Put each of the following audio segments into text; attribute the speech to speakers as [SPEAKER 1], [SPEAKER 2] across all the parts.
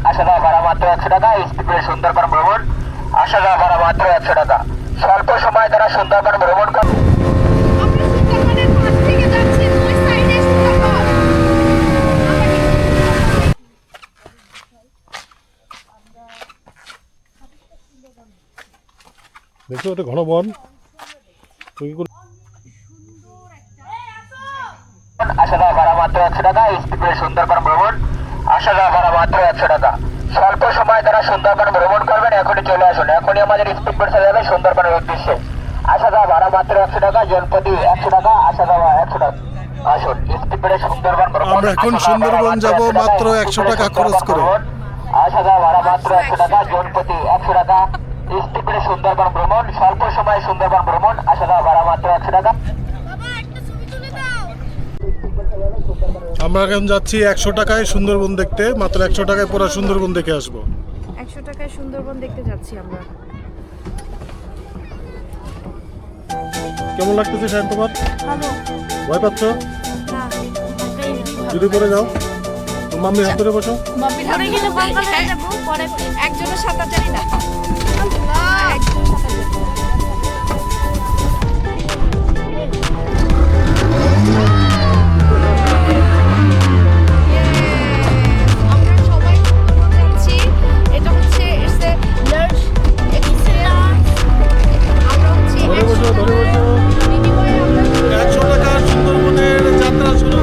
[SPEAKER 1] আসা যাওয়া ভাড়া মাত্র 100 টাকা। স্পিডবোটে সুন্দরবন ভ্রমণ, আসা যাওয়া ভাড়া মাত্র 100 টাকা। স্বল্প সময় দ্বারা সুন্দরবন ভ্রমণ করুন।
[SPEAKER 2] দেখছো ওটা ঘন বন।
[SPEAKER 1] আসা যাওয়া ভাড়া মাত্র 100 টাকা। স্পিডবোটে সুন্দরবন ভ্রমণ, আসা যাওয়া ভাড়া মাত্র 100 টাকা। স্বল্প সময় দ্বারা সুন্দরবন ভ্রমণ করবেন, এখনই চলে আসুন। এখনই আমাদের স্পিডবোট চলে যাবে সুন্দরবনের উদ্দেশ্যে। আসা যাওয়া ভাড়া মাত্র 100 টাকা, জনপ্রতি 100 টাকা, আসা যাওয়া 100 টাকা। আসুন স্পিডবোটে সুন্দরবন ভ্রমণ।
[SPEAKER 2] আমরা এখন সুন্দরবন যাব মাত্র 100 টাকা খরচ করে।
[SPEAKER 1] আসা যাওয়া ভাড়া মাত্র 100 টাকা, জনপ্রতি 100 টাকা। স্পিডবোটে সুন্দরবন ভ্রমণ, স্বল্প সময় সুন্দরবন ভ্রমণ, আসা যাওয়া ভাড়া মাত্র 100 টাকা।
[SPEAKER 2] আমরা এখন যাচ্ছি 100 টাকায় সুন্দরবন দেখতে, মাত্র 100 টাকায় পুরো সুন্দরবন দেখে আসবো।
[SPEAKER 3] 100 টাকায় সুন্দরবন দেখতে যাচ্ছি আমরা।
[SPEAKER 2] কেমন লাগতেছে শায়ন তোমার?
[SPEAKER 3] ভালো।
[SPEAKER 2] ভয় পাচ্ছ?
[SPEAKER 3] না,
[SPEAKER 2] যদি পরে যাও মাম্মি হাত ধরে বসো।
[SPEAKER 3] মাম্মি ধরে গেলে ভয় করে যাব, পরে একজনের সাঁতার জানি না। আল্লাহ, একজন সাঁতার জানি না। আমরা সবাই সুন্দরবন যাচ্ছি। এটা হচ্ছে it's a large experience. আমরা হচ্ছে
[SPEAKER 2] ধরে বসো, ধরে বসো।
[SPEAKER 3] বিনিময়ে আমরা
[SPEAKER 2] 100 টাকার সুন্দরবনের যাত্রা শুরু।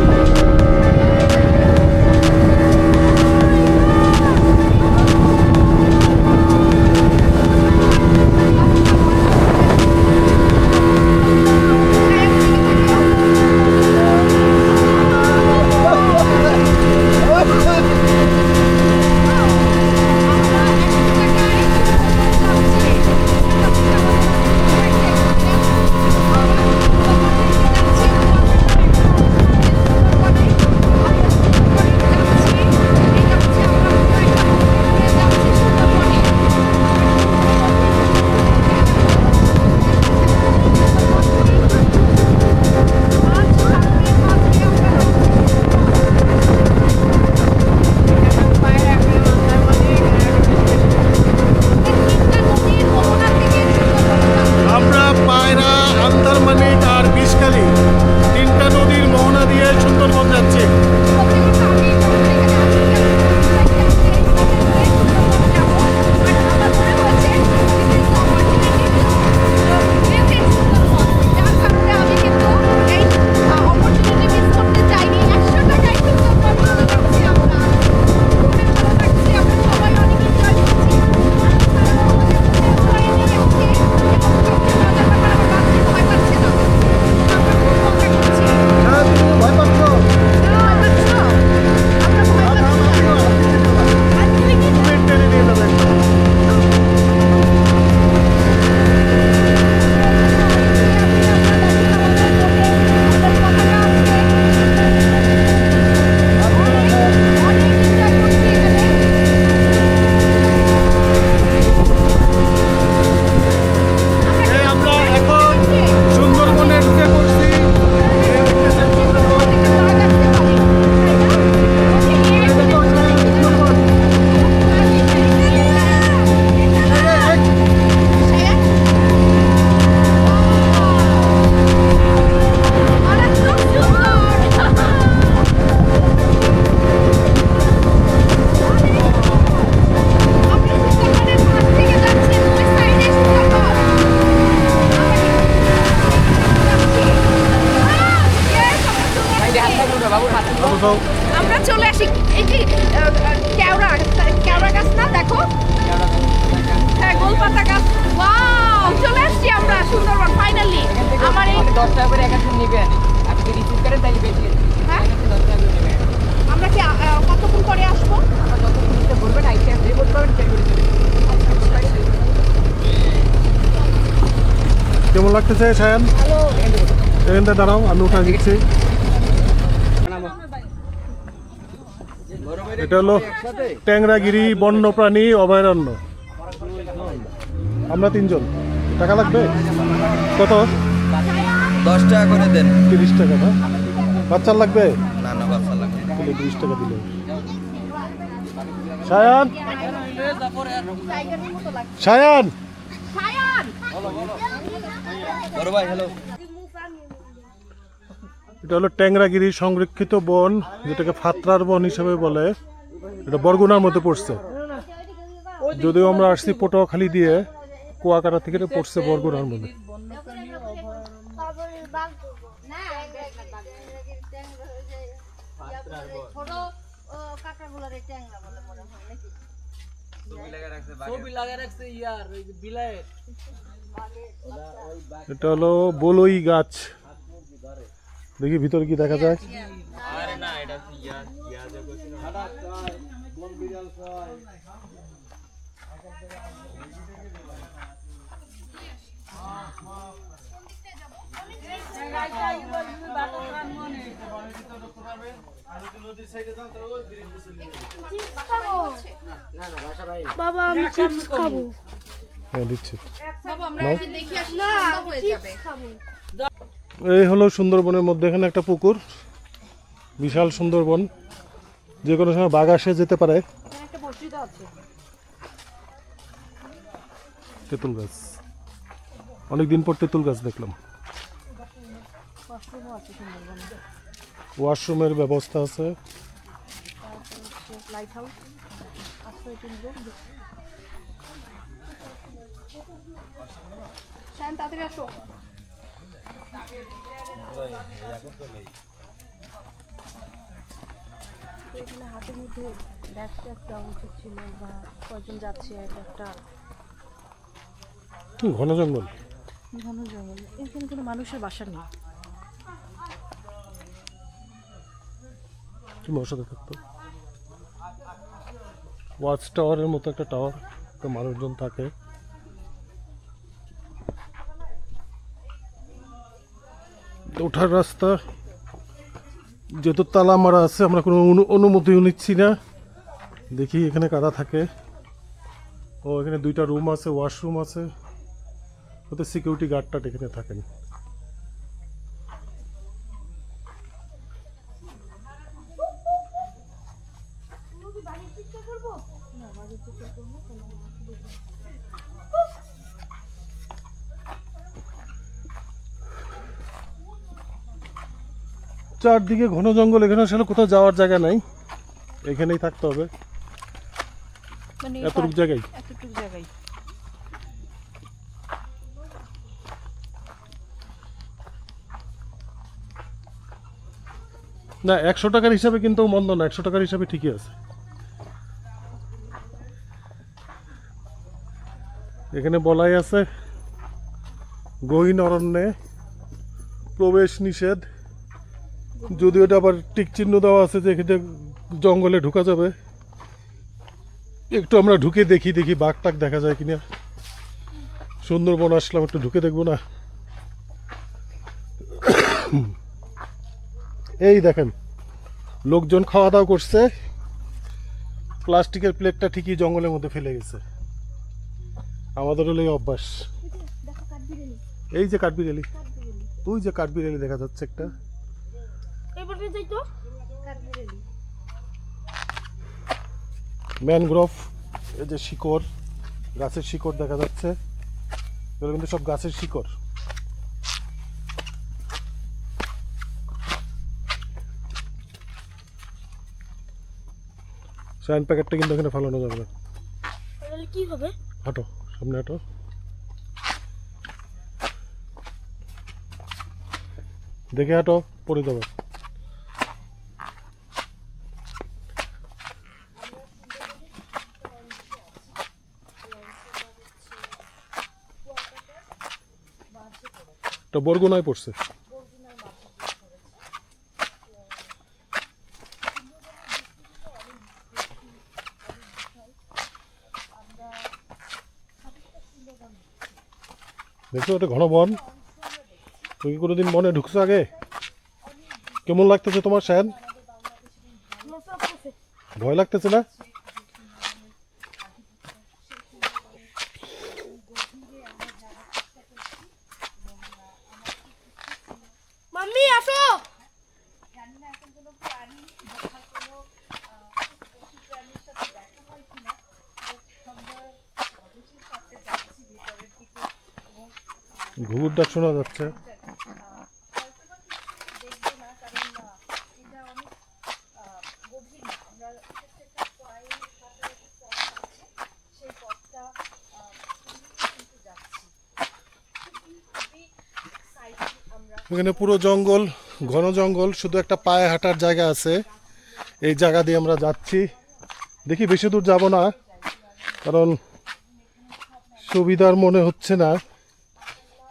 [SPEAKER 2] আমরা পায়রা, আন্দারমানিক আর বিষখালী তিনটা নদীর মোহনা দিয়ে সুন্দরবন যাচ্ছি। হ্যাঁ, তুমি ভয় পাচ্ছ? তুমি টেনে নিয়ে যাবে। এই আমরা এখন সুন্দরবনে ঢুকে পড়ছি। এই হচ্ছে সুন্দরবন। বসো।
[SPEAKER 3] আমরা চলে আসি। এই যে কেওড়া গাছ না, দেখো। হ্যাঁ, গোলপাতা গাছ। ওয়াও, চলে আসছি আমরা সুন্দরবন ফাইনালি। আমার এই
[SPEAKER 4] 10 টাকা করে একজন নেবেন, আপনি রিসিভ করেন তাই বেশি।
[SPEAKER 3] হ্যাঁ,
[SPEAKER 4] 10 টাকা করে নেবেন।
[SPEAKER 3] আমরা কি কতক্ষণ পরে আসবো?
[SPEAKER 4] আমরা যতক্ষণ নিতে বলবেন আইসে যে বলতে পারবেন সেই করে দেবেন।
[SPEAKER 2] কেমন লাগতেছে শায়ন? এখানটা দাঁড়াও, আমি উঠা দিচ্ছি। এটা হলো ট্যাংরাগিরি বন্যপ্রাণী অভয়ারণ্য। আমরা 3 জন। টাকা লাগবে কত?
[SPEAKER 5] 10 টাকা করে দেন।
[SPEAKER 2] 30 টাকা না? বাচ্চার লাগবে?
[SPEAKER 5] না না বাচ্চা লাগবে।
[SPEAKER 2] তাহলে 20 টাকা দিলে সায়ান
[SPEAKER 3] টাইগারের মতো লাগছে।
[SPEAKER 2] সায়ান
[SPEAKER 3] সায়ান
[SPEAKER 5] বড় ভাই হ্যালো।
[SPEAKER 2] এটা হলো ট্যাংরাগিরি সংরক্ষিত বন, যেটাকে ফাত্রার বন হিসেবে বলে। এটা বরগুনার মধ্যে পড়ছে, যদিও আমরা আসছি পটুয়াখালী দিয়ে, কুয়াকাটা থেকে এটা পড়ছে বরগুনার মধ্যে।
[SPEAKER 6] ছোট কাঁকড়াগুলোর ট্যাংরা বলে মনে হয় নাকি?
[SPEAKER 4] ছবি লাগা রাখছে ইয়ার ওই যে বিলায়ের
[SPEAKER 2] এটা হলো বলই গাছ, দেখি ভিতরে কি দেখা যায়।
[SPEAKER 5] আরে না এটা ইয়া
[SPEAKER 6] বাবা আমি চিপস খাবো।
[SPEAKER 2] হ্যাঁ দিচ্ছি।
[SPEAKER 3] বাবা আমরা এসে দেখি আসি সন্ধ্যা হয়ে যাবে।
[SPEAKER 2] এই হলো সুন্দরবনের মধ্যে এখানে একটা পুকুর, বিশাল সুন্দরবন, যে কোনো সময় বাঘ আসে যেতে পারে।
[SPEAKER 6] একটা মসজিদ আছে।
[SPEAKER 2] তেঁতুল গাছ, অনেকদিন পর তেঁতুল গাছ দেখলাম। ওয়াশরুমের ব্যবস্থা আছে।
[SPEAKER 6] লাইট হাউস
[SPEAKER 3] সায়ন তাড়াতাড়ি আসো।
[SPEAKER 6] এখানে হাতের মধ্যে ব্যাগ ট্যাগ দেওয়া উচিত ছিল, বা কয়জন যাচ্ছে, এটা একটা
[SPEAKER 2] ঘন জঙ্গল।
[SPEAKER 6] ঘন জঙ্গল, এখানে কোনো মানুষের বাসা নেই।
[SPEAKER 2] তুমি ওর সাথে থাকতো। ওয়াচ টাওয়ারের মতো একটা টাওয়ার, তো মানুষজন থাকে। ওঠার রাস্তা যেহেতু তালা মারা আছে, আমরা কোনো অনুমতিও নিচ্ছি না। দেখি এখানে কারা থাকে। ও এখানে দুইটা রুম আছে, ওয়াশরুম আছে, ওতে সিকিউরিটি গার্ডটা এখানে থাকেন। চারদিকে ঘন জঙ্গল, এখানে আসলে কোথাও যাওয়ার জায়গা নাই, এখানেই থাকতে হবে।
[SPEAKER 6] মানে
[SPEAKER 2] এতটুকু জায়গায়
[SPEAKER 6] এতটুকু জায়গায়
[SPEAKER 2] না, 100 টাকার হিসাবে কিন্তু মন্দ না, 100 টাকার হিসাবে ঠিকই আছে। এখানে বলাই আছে গহীন অরণ্যে প্রবেশ নিষেধ, যদিও এটা আবার টিক চিহ্ন দেওয়া আছে যে এখানে জঙ্গলে ঢুকা যাবে। একটু আমরা ঢুকে দেখি বাঘ টাক দেখা যায় কিনা। সুন্দরবন আসলাম, একটু ঢুকে দেখবো না? এই দেখেন, লোকজন খাওয়া দাওয়া করছে, প্লাস্টিকের প্লেটটা ঠিকই জঙ্গলের মধ্যে ফেলে গেছে। আমাদের হলো এই অভ্যাস। এই যে কাঠবিড়ালি, ওই যে কাঠবিড়ালি দেখা যাচ্ছে একটা। ম্যানগ্রোভ, এই যে শিকড়, গাছের শিকড় দেখা যাচ্ছে, এগুলো কিন্তু সব গাছের শিকড়। সাইন প্যাকেটটা কিন্তু এখানে ফালানো যাবে না।
[SPEAKER 6] কি হবে?
[SPEAKER 2] হাঁটো, সামনে হাঁটো। দেখে হাঁটো, পড়ে যাবে। এটা বরগুনায় পড়ছে। দেখছো এটা ঘন বন। তুমি কি কোনোদিন বনে ঢুকছো আগে? কেমন লাগতেছে তোমার শায়ন? ভয় লাগতেছে না?
[SPEAKER 6] মাম্মি আসো।
[SPEAKER 2] ঘুঘুর ডাক শোনা যাচ্ছে। এখানে পুরো জঙ্গল, ঘন জঙ্গল, শুধু একটা পায়ে হাঁটার জায়গা আছে। এই জায়গা দিয়ে আমরা যাচ্ছি। দেখি বেশি দূর যাব না, কারণ সুবিধার মনে হচ্ছে না।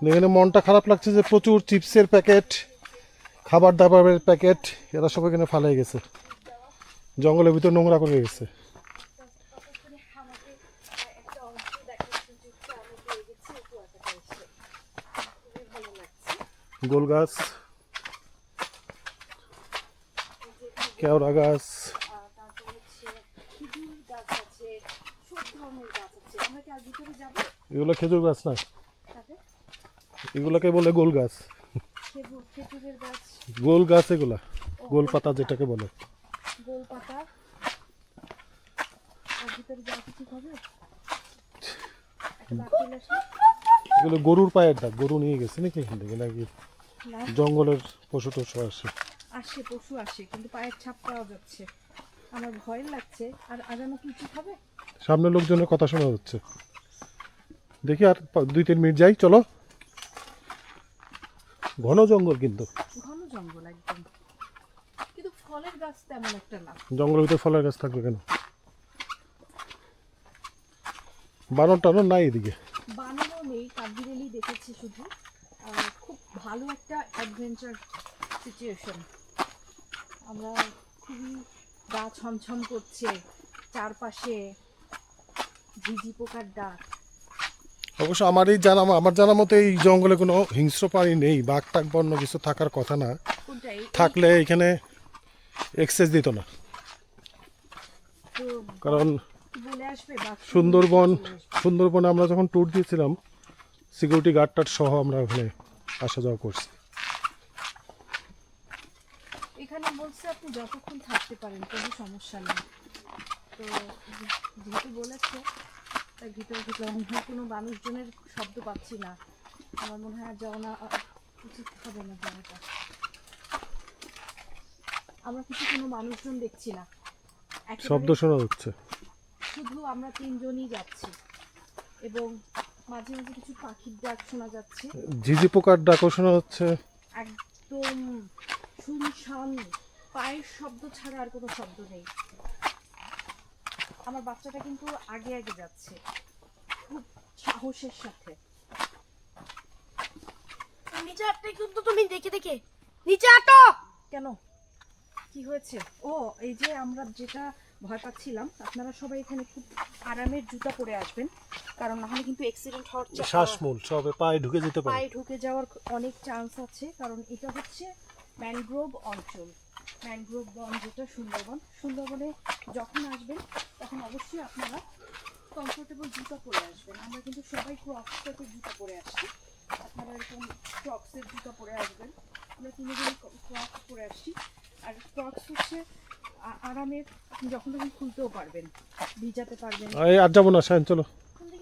[SPEAKER 2] এখানে মনটা খারাপ লাগছে যে প্রচুর চিপসের প্যাকেট, খাবার দাবারের প্যাকেট এরা সব এখানে ফালাই গেছে, জঙ্গলের ভিতর নোংরা করে গেছে। গোল গাছ, কেওড়া গাছ, এগুলো খেজুর গাছ না, এগুলোকে বলে গোল গাছ। গোল গাছ এগুলা, গোল পাতা যেটাকে বলে। এগুলো গরুর পায়ের দাগ, গরু নিয়ে গেছে নাকি এখান থেকে, নাকি জঙ্গলের পশু টশু আসে?
[SPEAKER 6] আসে, পশু আসে, কিন্তু পায়ের ছাপ পাওয়া যাচ্ছে। আমার ভয় লাগছে। আর আগানো কি উচিত হবে?
[SPEAKER 2] সামনে লোকজনের কথা শোনা যাচ্ছে। দেখি আর 2-3 মিনিট যাই, চলো। ঘন জঙ্গল, কিন্তু
[SPEAKER 6] ঘন জঙ্গল একদম, কিন্তু ফলের গাছ তেমন একটা না।
[SPEAKER 2] জঙ্গলের ভিতরে ফলের গাছ থাকবে কেন? বানর টানর নাই এদিকে।
[SPEAKER 6] বানরও নেই, কাঠবিড়ালি দেখেছি শুধু। খুব ভালো একটা অ্যাডভেঞ্চার সিচুয়েশন। আমরা খুবই গা ছমছম করছে, চারপাশে ঝিঝি পোকার ডাক।
[SPEAKER 2] অবশ্য আমার জানা মতে এই জঙ্গলে কোনো হিংস্র প্রাণী নেই, বাঘ টাক বন্য কিছু থাকার কথা না।
[SPEAKER 6] কোনটাই
[SPEAKER 2] থাকলে এখানে এক্সেস দিত না,
[SPEAKER 6] তো
[SPEAKER 2] কারণ
[SPEAKER 6] বলে আসবে বাঘ
[SPEAKER 2] সুন্দরবনে আমরা যখন ট্যুর দিয়েছিলাম, সিকিউরিটি গার্ড সহ আমরা ওখানে আসা যাওয়া করছি।
[SPEAKER 6] এখানে বলছে আপনি যতক্ষণ থাকতে পারেন, কোনো সমস্যা নেই। তো যেহেতু বলেছে, তার ভিতরে আমরা কোনো মানুষজনের শব্দ পাচ্ছি না। আমার মনে হয় আর যাওয়া না উচিত হবে না জায়গাটা। আমরা কোনো মানুষজন দেখছি না,
[SPEAKER 2] শব্দ শোনা যাচ্ছে,
[SPEAKER 6] শুধু আমরা 3 জনই যাচ্ছি, এবং মাঝে মাঝে কিছু পাখির ডাক শোনা যাচ্ছে।
[SPEAKER 2] ঝিঝি পোকার ডাকও শোনা যাচ্ছে।
[SPEAKER 6] একদম শুনশান, পায়ের শব্দ ছাড়া আর কোনো শব্দ নেই। আমার বাচ্চাটা কিন্তু আগে আগে যাচ্ছে খুব সাহসের সাথে।
[SPEAKER 7] নিচে হাঁটতে কিন্তু তুমি দেখে দেখে নিচে হাঁটো।
[SPEAKER 6] কেন, কি হয়েছে? ও, এই যে আমরা যেটা ভয় পাচ্ছিলাম, আপনারা সবাই এখানে খুব আরামের জুতা পরে আসবেন, কারণ না হলে কিন্তু অ্যাক্সিডেন্ট হওয়ার
[SPEAKER 2] শ্বাসমূল সবে পায়ে ঢুকে যেতে পারে,
[SPEAKER 6] পায়ে ঢুকে যাওয়ার অনেক চান্স আছে। কারণ এটা হচ্ছে ম্যানগ্রোভ অঞ্চল, ম্যানগ্রোভ বন, যেটা সুন্দরবনে যখন আসবেন তখন অবশ্যই আপনারা কমফোর্টেবল জুতা পরে আসবেন। আমরা কিন্তু সবাই ক্রক্সের জুতা পরে আসছি, আপনারা এরকম ক্রক্সের জুতা পরে আসবেন। আমরা 3 জন ক্রক্স পরে আসছি। আর ক্রক্স হচ্ছে আরামের, আপনি যখন তখন খুলতেও পারবেন, ভিজাতে পারবেন।
[SPEAKER 2] আর যাবো না শায়ন, চলো।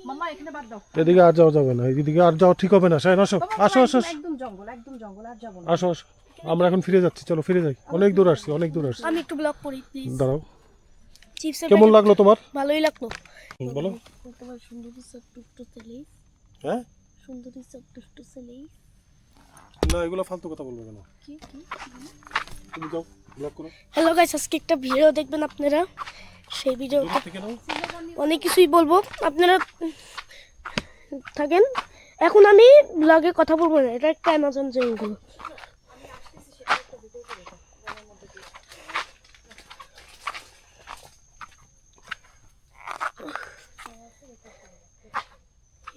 [SPEAKER 6] মামা এখানে বাদ দাও,
[SPEAKER 2] এদিকে আর যাওয়া যাবে না, এদিকে আর যাওয়া ঠিক হবে না। শায়ন আসো, আসো আসো
[SPEAKER 6] একদম জঙ্গল, একদম জঙ্গল, আর যাবো না।
[SPEAKER 2] আসো আসো, আমরা এখন ফিরে যাচ্ছি, চলো ফিরে যাই। অনেক দূর আসছি, অনেক দূর আসছি।
[SPEAKER 7] আমি একটু ব্লগ করি প্লিজ।
[SPEAKER 2] দাঁড়াও,
[SPEAKER 7] চিপসের
[SPEAKER 2] কেমন লাগলো তোমার?
[SPEAKER 7] ভালোই লাগলো।
[SPEAKER 2] বলো।
[SPEAKER 7] তোমার সুন্দরী সব টুকটো ছেলে,
[SPEAKER 2] হ্যাঁ,
[SPEAKER 7] সুন্দরী সব টুকটো ছেলে।
[SPEAKER 2] না এগুলো ফালতু কথা বলবো কেন,
[SPEAKER 7] কি কি?
[SPEAKER 2] তুমি যাও ব্লগ করো।
[SPEAKER 7] হ্যালো গাইস, আজকে একটা ভিডিও দেখবেন আপনারা। সেই ভিডিও
[SPEAKER 2] থেকে নাও,
[SPEAKER 7] অনেক কিছুই বলবো, আপনারা থাকেন। এখন আমি ব্লগে কথা বলবো না, এটা একটা অ্যামাজন জঙ্গল।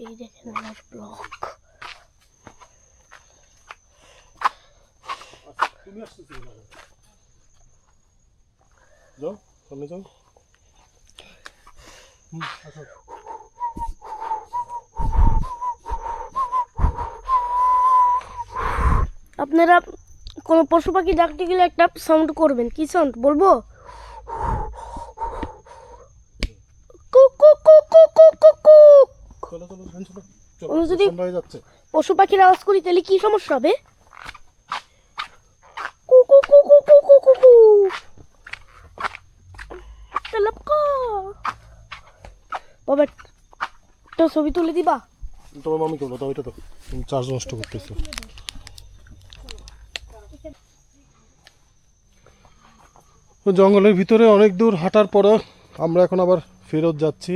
[SPEAKER 7] এই দেখেন আমার ব্লগ।
[SPEAKER 2] তুমি আসতেছো যাও, সামনে যাও। আসো।
[SPEAKER 7] আপনারা কোনো পশু পাখি ডাকতে গেলে একটা সাউন্ড করবেন। কি সাউন্ড বলবো? Cook cook cook cook cook cook.
[SPEAKER 2] চলো চলো চলো। চলো,
[SPEAKER 7] ও যদি-
[SPEAKER 2] সন্ধ্যা হয়ে যাচ্ছে।
[SPEAKER 7] পশু পাখির আওয়াজ করি তাহলে কি সমস্যা হবে? কু কু কু কু কু কু কু কু। তেলাপকা। বাবা একটা ছবি তুলে দিবা?
[SPEAKER 2] তোমার মামি করবো তো, ওইটা তো তুমি চার্জ নষ্ট করতেছো। তো জঙ্গলের ভিতরে অনেক দূর হাঁটার পরে আমরা এখন আবার ফেরত যাচ্ছি।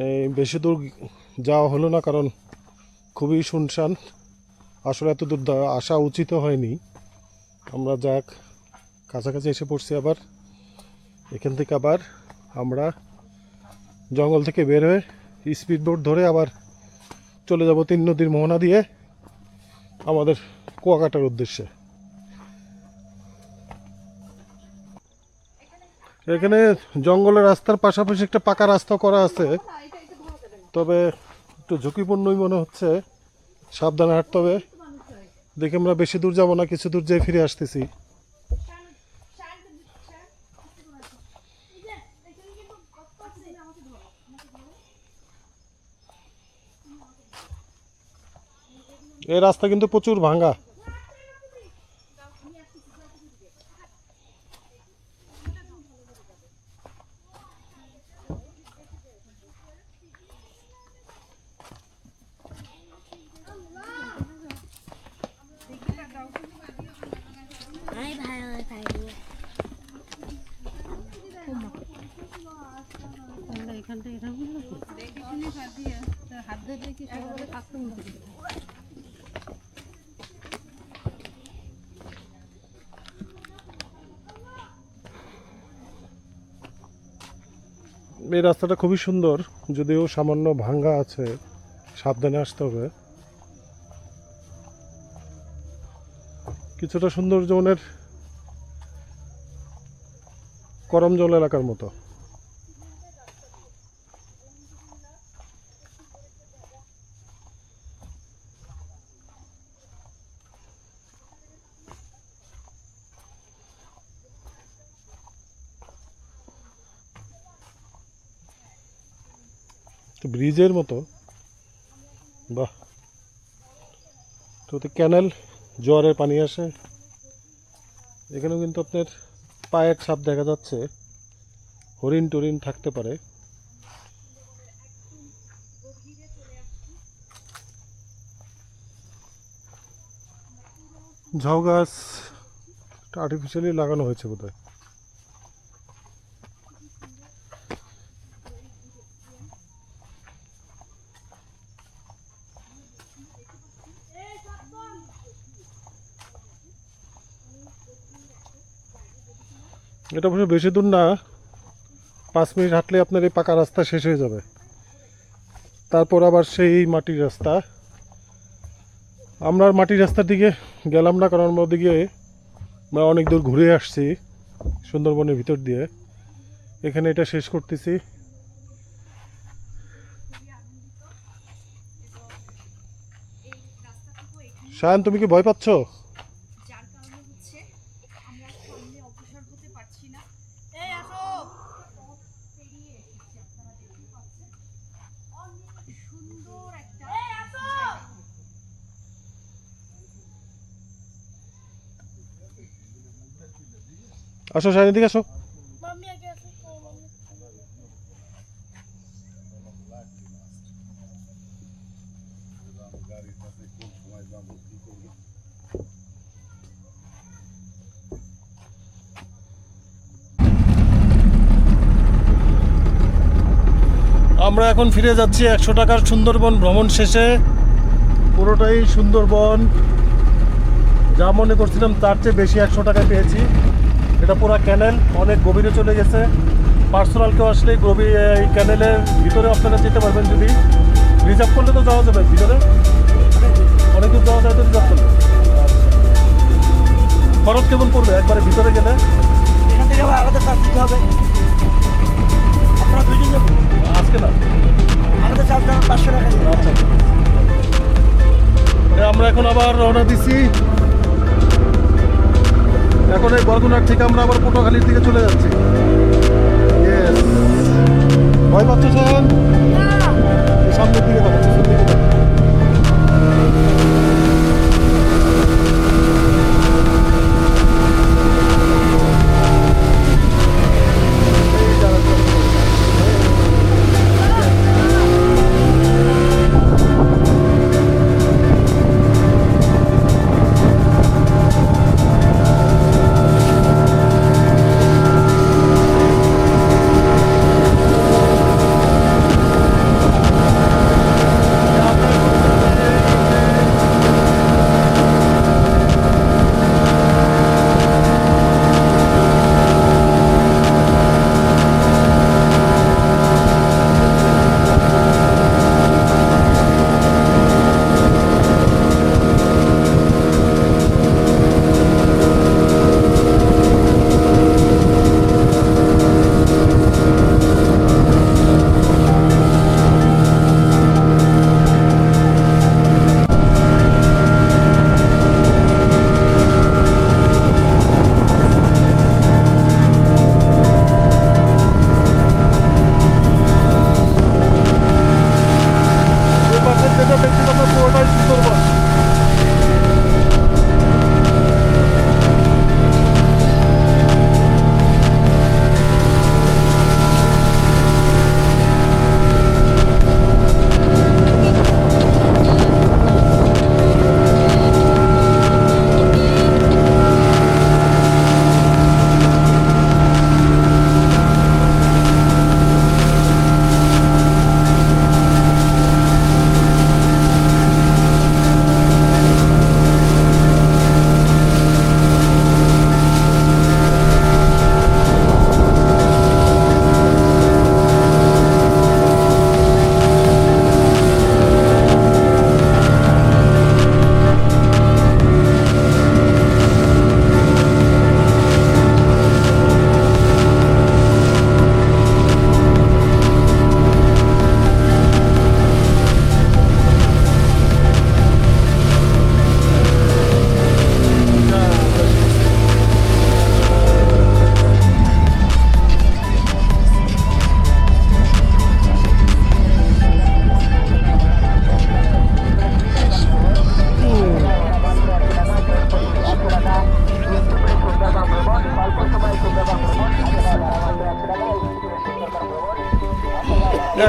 [SPEAKER 2] এই বেশি দূর যাওয়া হলো না, কারণ খুবই শুনশান। আসলে এত দূর আসা উচিত হয়নি। আমরা যাক কাছাকাছি এসে পড়ছি। আবার এখান থেকে আবার আমরা জঙ্গল থেকে বের হয়ে স্পিড বোট ধরে আবার চলে যাব 3 নদীর মোহনা দিয়ে আমাদের কুয়াকাটার উদ্দেশ্যে। এখানে জঙ্গলের রাস্তার পাশাপাশি একটা পাকা রাস্তা করা আছে, তবে একটু ঝুঁকিপূর্ণই মনে হচ্ছে, সাবধানে হাঁটতে হবে। দেখে আমরা বেশি দূর যাব না, কিছু দূর যেয়ে ফিরে আসতেছি। এই রাস্তা কিন্তু প্রচুর ভাঙা। এই রাস্তাটা খুবই সুন্দর, যদিও সামান্য ভাঙ্গা আছে, সাবধানে আসতে হবে। কিছুটা সুন্দরবনের করমজল এলাকার মতো। ব্রিজের মতো, বাহ। তো ক্যানেল, জোয়ারের পানি আসে। এখানেও কিন্তু আপনার পায়ের ছাপ দেখা যাচ্ছে, হরিণ টরিণ থাকতে পারে। ঝাউ গাছ আর্টিফিশিয়ালি লাগানো হয়েছে বোধহয়। এটা অবশ্য বেশি দূর না, 5 মিনিট হাঁটলে আপনার এই পাকা রাস্তা শেষ হয়ে যাবে। তারপর আবার সেই মাটির রাস্তা। আমরা আর মাটির রাস্তার দিকে গেলাম না, কারণ আমরা ওদিকে আমরা অনেক দূর ঘুরে আসছি সুন্দরবনের ভিতর দিয়ে। এখানে এটা শেষ করতেছি। শায়ন, তুমি কি ভয় পাচ্ছ?
[SPEAKER 6] যার কারণে হচ্ছে আমরা সামনে অগ্রসর হতে পারছি না। এই আসো, পেরিয়ে এসেছি, আপনারা দেখতে পাচ্ছেন অনেক সুন্দর একটা জায়গা।
[SPEAKER 2] আসো শায়ন, এদিকে আসো।
[SPEAKER 7] মাম্মি আগে আসো।
[SPEAKER 2] আমরা এখন ফিরে যাচ্ছি 100 টাকার সুন্দরবন ভ্রমণ শেষে। পুরোটাই সুন্দরবন, যা মনে করছিলাম তার চেয়ে বেশি 100 টাকায় পেয়েছি। এটা পুরো ক্যানেল, অনেক গভীরে চলে গেছে। পার্সোনাল কেউ আসলে গভীর এই ক্যানেলের ভিতরে আপনারা যেতে পারবেন, যদি রিজার্ভ করলে তো যাওয়া যাবে ভিতরে। অনেক দূর যাওয়া যায় তো রিজার্ভ করলে। খরচ কেমন পড়বে একবারে ভিতরে গেলে?
[SPEAKER 4] এখান থেকে আবার আলাদা চার্জ দিতে হবে। আপনারা দুইজন যাবেন?
[SPEAKER 2] আজকে না,
[SPEAKER 4] আলাদা চার্জ দেবেন 500 টাকা দিয়ে।
[SPEAKER 2] আচ্ছা। আমরা এখন আবার রওনা দিছি। এখন এই বরগুনার থেকে আমরা আবার পটুয়াখালীর দিকে চলে যাচ্ছি। Yes. ভয় পাচ্ছ শায়ন? সামনের দিকে দেখো, পিছন দিকে দেখো।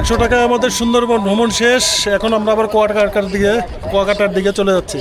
[SPEAKER 2] 100 টাকায় আমাদের সুন্দরবন ভ্রমণ শেষ। এখন আমরা আবার কুয়াকাটার দিকে চলে যাচ্ছি।